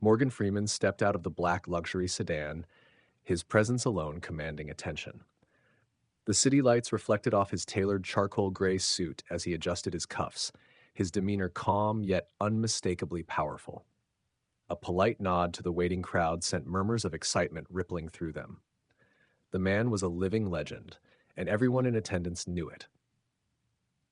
Morgan Freeman stepped out of the black luxury sedan, his presence alone commanding attention. The city lights reflected off his tailored charcoal gray suit as he adjusted his cuffs, his demeanor calm yet unmistakably powerful. A polite nod to the waiting crowd sent murmurs of excitement rippling through them. The man was a living legend, and everyone in attendance knew it.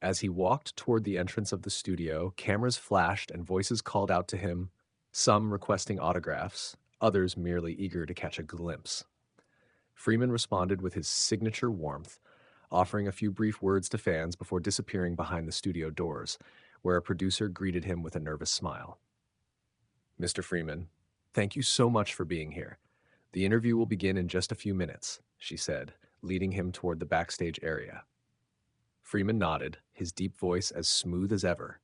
As he walked toward the entrance of the studio, cameras flashed and voices called out to him, some requesting autographs, others merely eager to catch a glimpse. Freeman responded with his signature warmth, offering a few brief words to fans before disappearing behind the studio doors, where a producer greeted him with a nervous smile. "Mr. Freeman, thank you so much for being here. The interview will begin in just a few minutes," she said, leading him toward the backstage area. Freeman nodded, his deep voice as smooth as ever.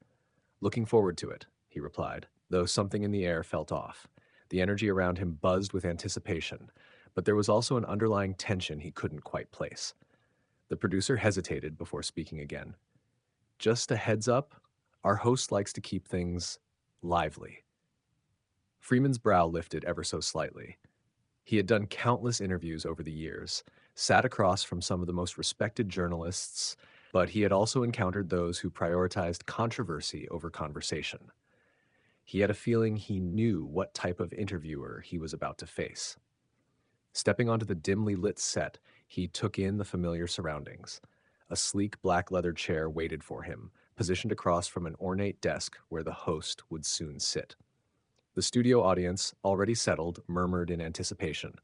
"Looking forward to it," he replied, though something in the air felt off. The energy around him buzzed with anticipation, but there was also an underlying tension he couldn't quite place. The producer hesitated before speaking again. "Just a heads up, our host likes to keep things lively." Freeman's brow lifted ever so slightly. He had done countless interviews over the years, sat across from some of the most respected journalists, but he had also encountered those who prioritized controversy over conversation. He had a feeling he knew what type of interviewer he was about to face. Stepping onto the dimly lit set, he took in the familiar surroundings. A sleek black leather chair waited for him, positioned across from an ornate desk where the host would soon sit. The studio audience, already settled, murmured in anticipation.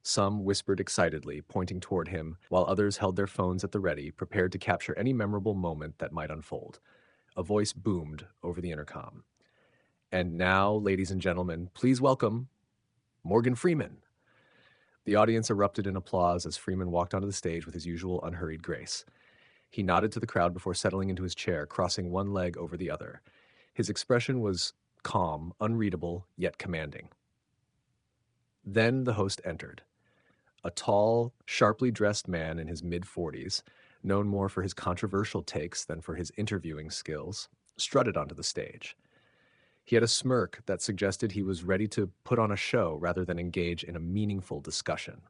Some whispered excitedly, pointing toward him, while others held their phones at the ready, prepared to capture any memorable moment that might unfold. A voice boomed over the intercom. "And now, ladies and gentlemen, please welcome Morgan Freeman." The audience erupted in applause as Freeman walked onto the stage with his usual unhurried grace. He nodded to the crowd before settling into his chair, crossing one leg over the other. His expression was calm, unreadable, yet commanding. Then the host entered. A tall, sharply dressed man in his mid-40s, known more for his controversial takes than for his interviewing skills, strutted onto the stage. He had a smirk that suggested he was ready to put on a show rather than engage in a meaningful discussion.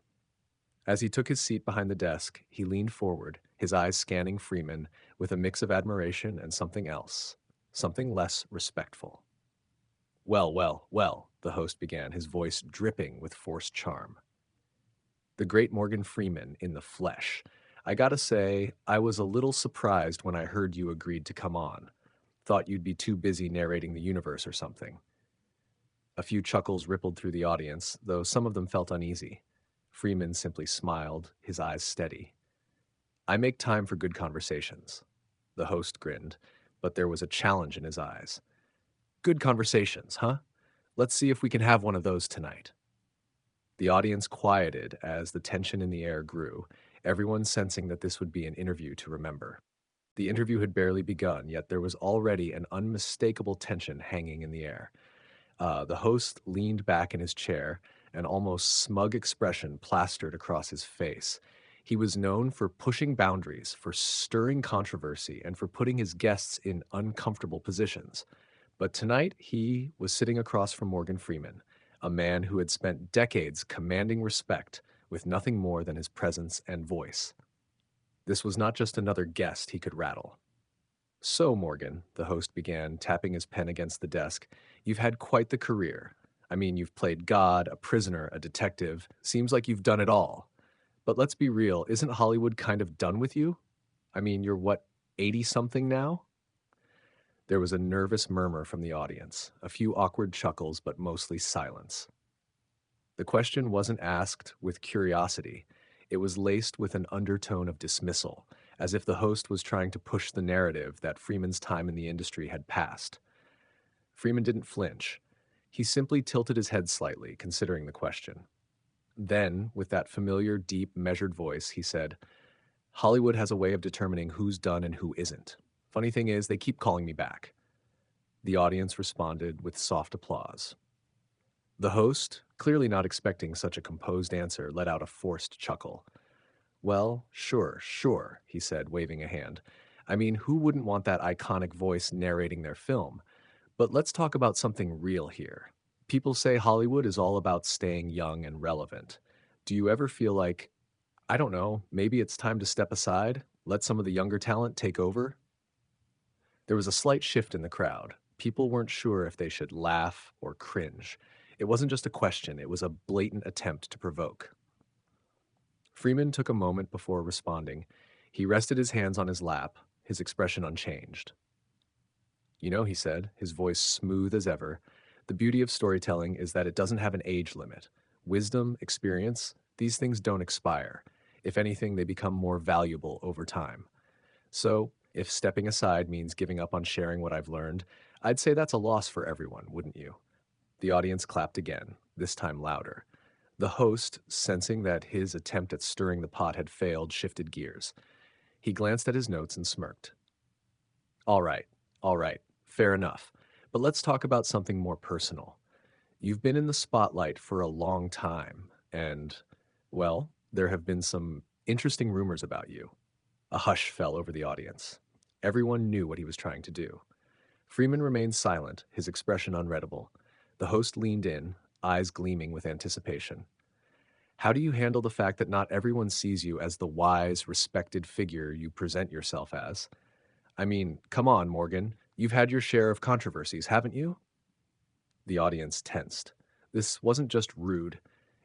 As he took his seat behind the desk, he leaned forward, his eyes scanning Freeman with a mix of admiration and something else, something less respectful. "Well, well, well," the host began, his voice dripping with forced charm. "The great Morgan Freeman in the flesh. I gotta say, I was a little surprised when I heard you agreed to come on. Thought you'd be too busy narrating the universe or something." A few chuckles rippled through the audience, though some of them felt uneasy. Freeman simply smiled, his eyes steady. "I make time for good conversations." The host grinned, but there was a challenge in his eyes. "Good conversations, huh? Let's see if we can have one of those tonight." The audience quieted as the tension in the air grew, everyone sensing that this would be an interview to remember. The interview had barely begun, yet there was already an unmistakable tension hanging in the air. The host leaned back in his chair, an almost smug expression plastered across his face. He was known for pushing boundaries, for stirring controversy, and for putting his guests in uncomfortable positions. But tonight, he was sitting across from Morgan Freeman, a man who had spent decades commanding respect with nothing more than his presence and voice. This was not just another guest he could rattle. "So, Morgan," the host began, tapping his pen against the desk, "you've had quite the career. I mean, you've played God, a prisoner, a detective. Seems like you've done it all. But let's be real, isn't Hollywood kind of done with you? I mean, you're what, 80-something now?" There was a nervous murmur from the audience, a few awkward chuckles, but mostly silence. The question wasn't asked with curiosity. It was laced with an undertone of dismissal, as if the host was trying to push the narrative that Freeman's time in the industry had passed. Freeman didn't flinch. He simply tilted his head slightly, considering the question. Then, with that familiar, deep, measured voice, he said, "Hollywood has a way of determining who's done and who isn't. Funny thing is, they keep calling me back." The audience responded with soft applause. The host, clearly not expecting such a composed answer, let out a forced chuckle. "Well, sure," he said, waving a hand. "I mean, who wouldn't want that iconic voice narrating their film? But let's talk about something real here. People say Hollywood is all about staying young and relevant. Do you ever feel like, I don't know, maybe it's time to step aside, let some of the younger talent take over? There was a slight shift in the crowd. People weren't sure if they should laugh or cringe. It wasn't just a question, it was a blatant attempt to provoke. Freeman took a moment before responding. He rested his hands on his lap, his expression unchanged. You know, he said, his voice smooth as ever, the beauty of storytelling is that it doesn't have an age limit. Wisdom, experience, these things don't expire. If anything, they become more valuable over time. So, if stepping aside means giving up on sharing what I've learned, I'd say that's a loss for everyone, wouldn't you? The audience clapped again, this time louder. The host, sensing that his attempt at stirring the pot had failed, shifted gears. He glanced at his notes and smirked. All right, all right, fair enough. But let's talk about something more personal. You've been in the spotlight for a long time, and, well, there have been some interesting rumors about you. A hush fell over the audience. Everyone knew what he was trying to do. Freeman remained silent, his expression unreadable. The host leaned in, eyes gleaming with anticipation. How do you handle the fact that not everyone sees you as the wise, respected figure you present yourself as? I mean, come on, Morgan. You've had your share of controversies, haven't you? The audience tensed. This wasn't just rude.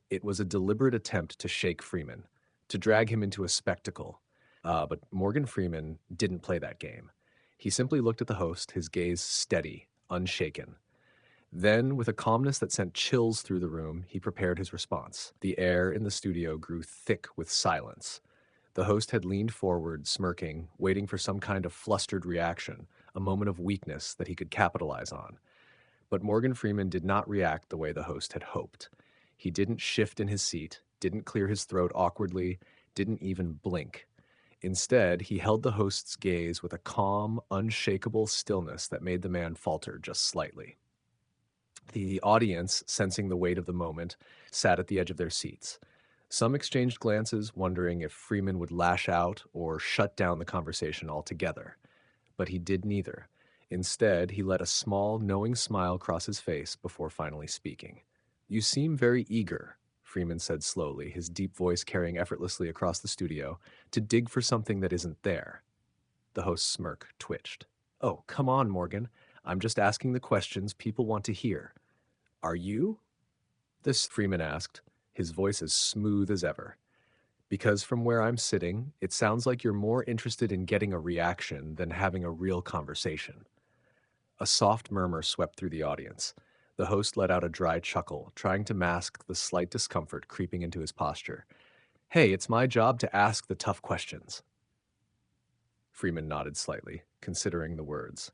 It was a deliberate attempt to shake Freeman, to drag him into a spectacle. But Morgan Freeman didn't play that game. He simply looked at the host, his gaze steady, unshaken. Then, with a calmness that sent chills through the room, he prepared his response. The air in the studio grew thick with silence. The host had leaned forward, smirking, waiting for some kind of flustered reaction, a moment of weakness that he could capitalize on. But Morgan Freeman did not react the way the host had hoped. He didn't shift in his seat, didn't clear his throat awkwardly, didn't even blink. Instead, he held the host's gaze with a calm, unshakable stillness that made the man falter just slightly. The audience, sensing the weight of the moment, sat at the edge of their seats. Some exchanged glances, wondering if Freeman would lash out or shut down the conversation altogether. But he did neither. Instead, he let a small, knowing smile cross his face before finally speaking. You seem very eager, Freeman said slowly, his deep voice carrying effortlessly across the studio, to dig for something that isn't there. The host's smirk twitched. Oh, come on, Morgan. I'm just asking the questions people want to hear. Are you? This Freeman asked, his voice as smooth as ever. Because from where I'm sitting, it sounds like you're more interested in getting a reaction than having a real conversation. A soft murmur swept through the audience. The host let out a dry chuckle, trying to mask the slight discomfort creeping into his posture. Hey, it's my job to ask the tough questions. Freeman nodded slightly, considering the words.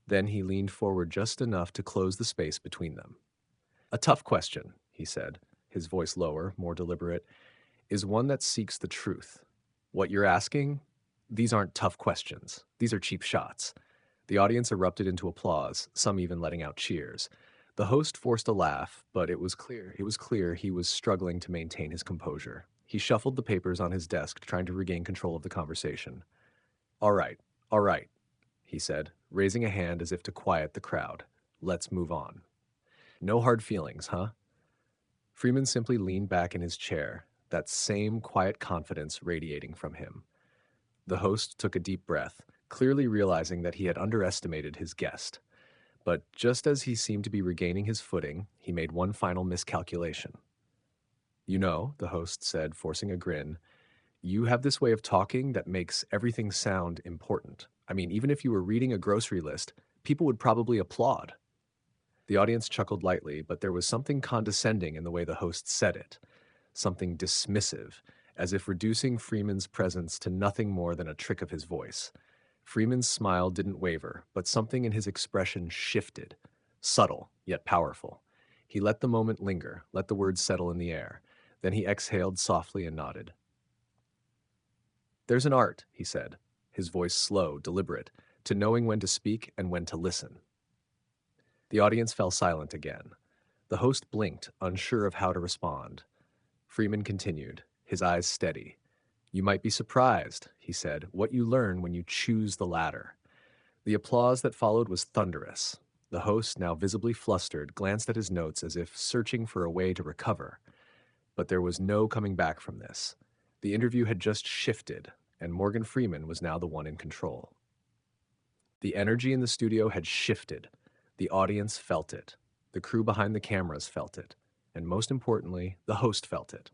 Then he leaned forward just enough to close the space between them. A tough question, he said, his voice lower, more deliberate, is one that seeks the truth. What you're asking? These aren't tough questions. These are cheap shots. The audience erupted into applause, some even letting out cheers. The host forced a laugh, but it was clear he was struggling to maintain his composure. He shuffled the papers on his desk, trying to regain control of the conversation. All right, he said, raising a hand as if to quiet the crowd. Let's move on. No hard feelings, huh? Freeman simply leaned back in his chair, that same quiet confidence radiating from him. The host took a deep breath, clearly realizing that he had underestimated his guest. But just as he seemed to be regaining his footing, he made one final miscalculation. You know, the host said, forcing a grin, you have this way of talking that makes everything sound important. I mean, even if you were reading a grocery list, people would probably applaud. The audience chuckled lightly, but there was something condescending in the way the host said it, something dismissive, as if reducing Freeman's presence to nothing more than a trick of his voice. Freeman's smile didn't waver, but something in his expression shifted, subtle yet powerful. He let the moment linger, let the words settle in the air. Then he exhaled softly and nodded. There's an art, he said, his voice slow, deliberate, to knowing when to speak and when to listen. The audience fell silent again. The host blinked, unsure of how to respond. Freeman continued, his eyes steady. You might be surprised, he said, what you learn when you choose the latter. The applause that followed was thunderous. The host, now visibly flustered, glanced at his notes as if searching for a way to recover. But there was no coming back from this. The interview had just shifted, and Morgan Freeman was now the one in control. The energy in the studio had shifted. The audience felt it. The crew behind the cameras felt it. And most importantly, the host felt it.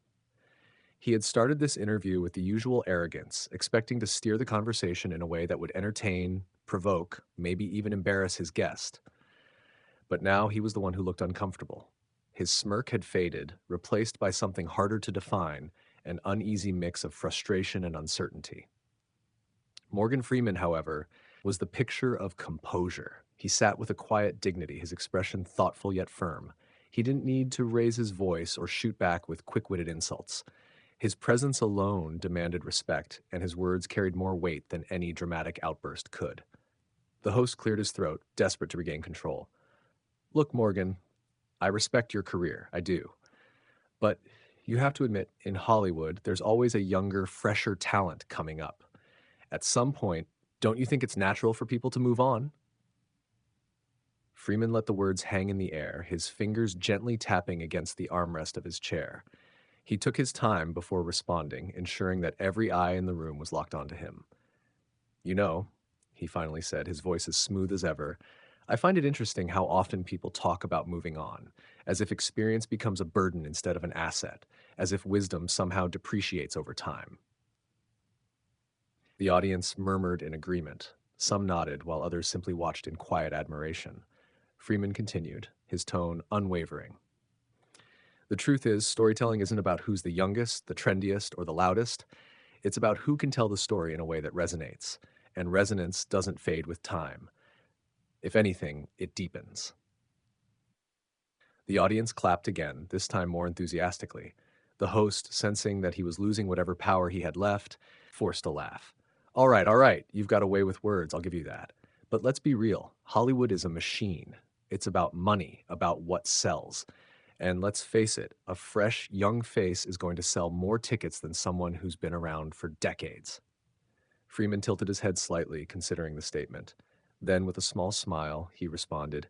He had started this interview with the usual arrogance, expecting to steer the conversation in a way that would entertain, provoke, maybe even embarrass his guest. But now he was the one who looked uncomfortable. His smirk had faded, replaced by something harder to define, an uneasy mix of frustration and uncertainty. Morgan Freeman, however, was the picture of composure. He sat with a quiet dignity, his expression thoughtful yet firm. He didn't need to raise his voice or shoot back with quick-witted insults. His presence alone demanded respect, and his words carried more weight than any dramatic outburst could. The host cleared his throat, desperate to regain control. Look, Morgan, I respect your career, I do. But you have to admit, in Hollywood, there's always a younger, fresher talent coming up. At some point, don't you think it's natural for people to move on? Freeman let the words hang in the air, his fingers gently tapping against the armrest of his chair. He took his time before responding, ensuring that every eye in the room was locked onto him. You know, he finally said, his voice as smooth as ever, I find it interesting how often people talk about moving on, as if experience becomes a burden instead of an asset, as if wisdom somehow depreciates over time. The audience murmured in agreement. Some nodded, while others simply watched in quiet admiration. Freeman continued, his tone unwavering. The truth is, storytelling isn't about who's the youngest, the trendiest, or the loudest. It's about who can tell the story in a way that resonates, and resonance doesn't fade with time. If anything, it deepens. The audience clapped again, this time more enthusiastically. The host, sensing that he was losing whatever power he had left, forced a laugh. All right, you've got a way with words, I'll give you that. But let's be real, Hollywood is a machine. It's about money, about what sells. And let's face it, a fresh, young face is going to sell more tickets than someone who's been around for decades. Freeman tilted his head slightly, considering the statement. Then, with a small smile, he responded,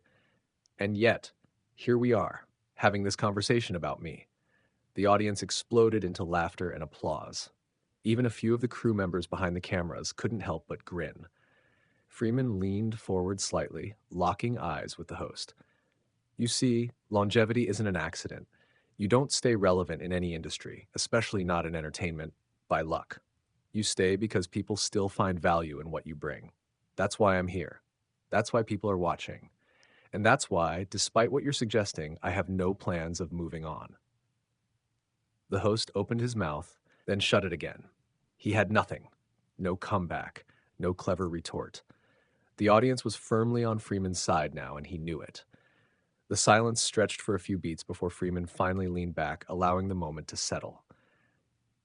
And yet, here we are, having this conversation about me. The audience exploded into laughter and applause. Even a few of the crew members behind the cameras couldn't help but grin. Freeman leaned forward slightly, locking eyes with the host. You see, longevity isn't an accident. You don't stay relevant in any industry, especially not in entertainment, by luck. You stay because people still find value in what you bring. That's why I'm here. That's why people are watching. And that's why, despite what you're suggesting, I have no plans of moving on. The host opened his mouth, then shut it again. He had nothing. No comeback. No clever retort. The audience was firmly on Freeman's side now, and he knew it. The silence stretched for a few beats before Freeman finally leaned back, allowing the moment to settle.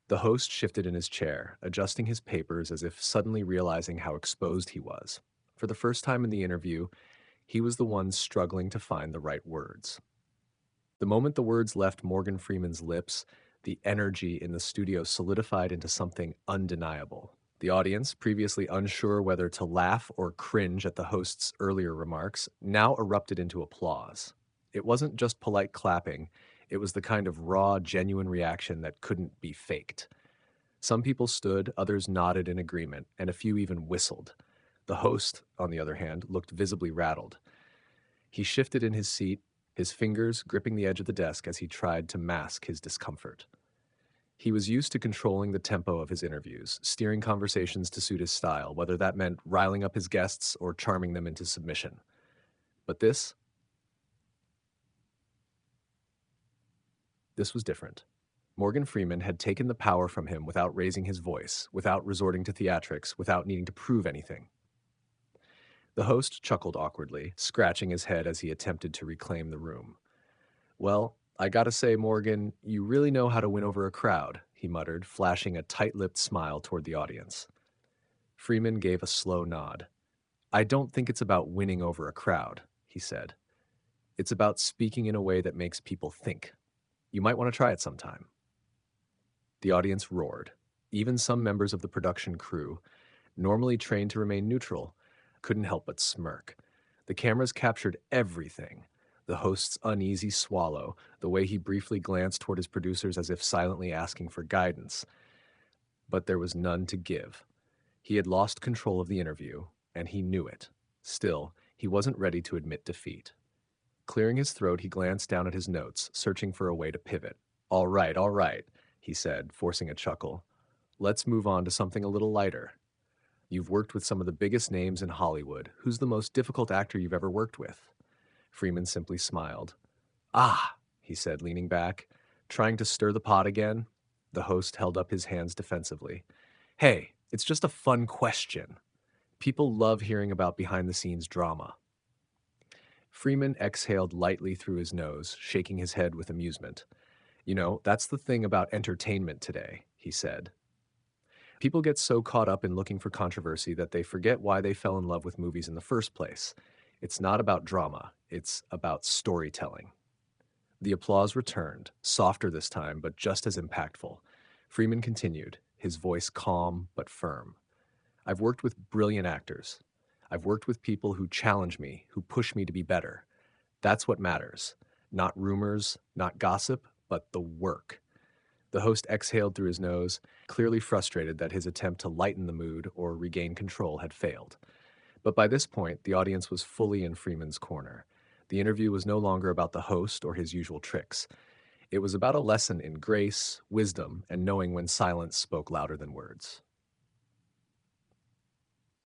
The host shifted in his chair, adjusting his papers as if suddenly realizing how exposed he was. For the first time in the interview, he was the one struggling to find the right words. The moment the words left Morgan Freeman's lips, the energy in the studio solidified into something undeniable. The audience, previously unsure whether to laugh or cringe at the host's earlier remarks, now erupted into applause. It wasn't just polite clapping, it was the kind of raw, genuine reaction that couldn't be faked. Some people stood, others nodded in agreement, and a few even whistled. The host, on the other hand, looked visibly rattled. He shifted in his seat, his fingers gripping the edge of the desk as he tried to mask his discomfort. He was used to controlling the tempo of his interviews, steering conversations to suit his style, whether that meant riling up his guests or charming them into submission. But this was different. Morgan Freeman had taken the power from him without raising his voice, without resorting to theatrics, without needing to prove anything. The host chuckled awkwardly, scratching his head as he attempted to reclaim the room. Well, I gotta say, Morgan, you really know how to win over a crowd, he muttered, flashing a tight-lipped smile toward the audience. Freeman gave a slow nod. I don't think it's about winning over a crowd, he said. It's about speaking in a way that makes people think. You might want to try it sometime. The audience roared. Even some members of the production crew, normally trained to remain neutral, couldn't help but smirk. The cameras captured everything: the host's uneasy swallow, the way he briefly glanced toward his producers as if silently asking for guidance. But there was none to give. He had lost control of the interview, and he knew it. Still, he wasn't ready to admit defeat. Clearing his throat, he glanced down at his notes, searching for a way to pivot. All right, he said, forcing a chuckle. Let's move on to something a little lighter. You've worked with some of the biggest names in Hollywood. Who's the most difficult actor you've ever worked with? Freeman simply smiled. Ah, he said, leaning back. Trying to stir the pot again? The host held up his hands defensively. Hey, it's just a fun question. People love hearing about behind-the-scenes drama. Freeman exhaled lightly through his nose, shaking his head with amusement. You know, that's the thing about entertainment today, he said. People get so caught up in looking for controversy that they forget why they fell in love with movies in the first place. It's not about drama, it's about storytelling. The applause returned, softer this time, but just as impactful. Freeman continued, his voice calm but firm. I've worked with brilliant actors. I've worked with people who challenge me, who push me to be better. That's what matters. Not rumors, not gossip, but the work. The host exhaled through his nose, clearly frustrated that his attempt to lighten the mood or regain control had failed. But by this point, the audience was fully in Freeman's corner. The interview was no longer about the host or his usual tricks. It was about a lesson in grace, wisdom, and knowing when silence spoke louder than words.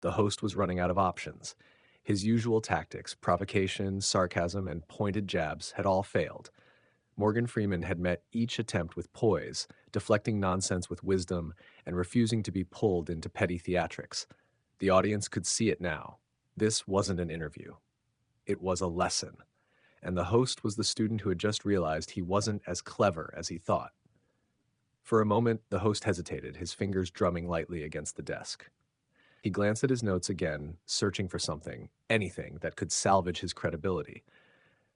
The host was running out of options. His usual tactics, provocation, sarcasm, and pointed jabs, had all failed. Morgan Freeman had met each attempt with poise, deflecting nonsense with wisdom, and refusing to be pulled into petty theatrics. The audience could see it now. This wasn't an interview. It was a lesson. And the host was the student who had just realized he wasn't as clever as he thought. For a moment, the host hesitated, his fingers drumming lightly against the desk. He glanced at his notes again, searching for something, anything that could salvage his credibility.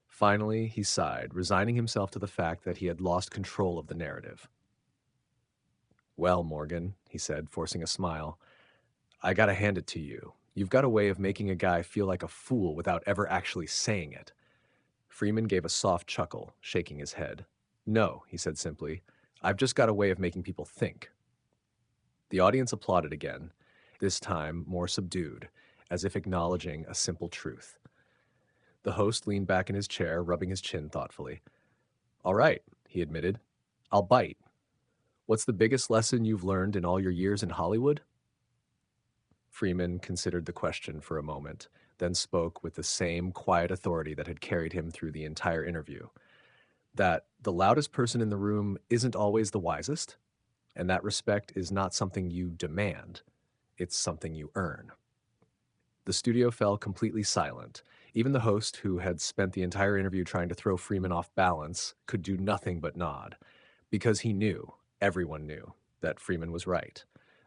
Finally, he sighed, resigning himself to the fact that he had lost control of the narrative. Well, Morgan, he said, forcing a smile, I gotta hand it to you. You've got a way of making a guy feel like a fool without ever actually saying it. Freeman gave a soft chuckle, shaking his head. No, he said simply, I've just got a way of making people think. The audience applauded again, this time more subdued, as if acknowledging a simple truth. The host leaned back in his chair, rubbing his chin thoughtfully. All right, he admitted. I'll bite. What's the biggest lesson you've learned in all your years in Hollywood? Freeman considered the question for a moment, then spoke with the same quiet authority that had carried him through the entire interview. That the loudest person in the room isn't always the wisest, and that respect is not something you demand, it's something you earn. The studio fell completely silent. Even the host, who had spent the entire interview trying to throw Freeman off balance, could do nothing but nod, because he knew, everyone knew, that Freeman was right.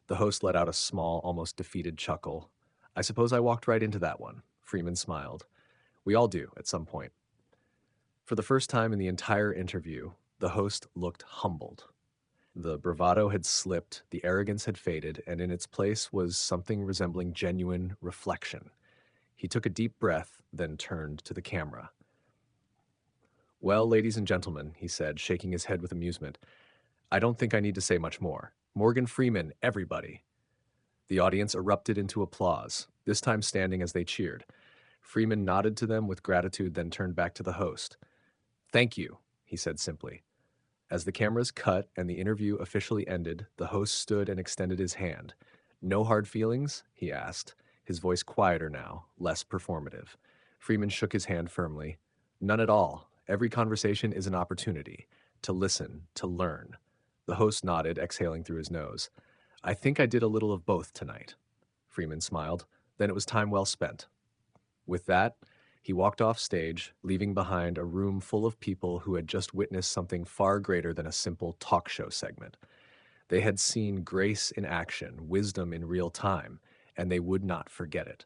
The host let out a small, almost defeated chuckle. I suppose I walked right into that one. Freeman smiled. We all do, at some point. For the first time in the entire interview, the host looked humbled. The bravado had slipped, the arrogance had faded, and in its place was something resembling genuine reflection. He took a deep breath, then turned to the camera. Well, ladies and gentlemen, he said, shaking his head with amusement, I don't think I need to say much more. Morgan Freeman, everybody. The audience erupted into applause, this time standing as they cheered. Freeman nodded to them with gratitude, then turned back to the host. Thank you, he said simply. As the cameras cut and the interview officially ended, the host stood and extended his hand. No hard feelings? He asked, his voice quieter now, less performative. Freeman shook his hand firmly. None at all. Every conversation is an opportunity. To listen, to learn. The host nodded, exhaling through his nose. I think I did a little of both tonight. Freeman smiled. Then it was time well spent. With that, he walked off stage, leaving behind a room full of people who had just witnessed something far greater than a simple talk show segment. They had seen grace in action, wisdom in real time, and they would not forget it.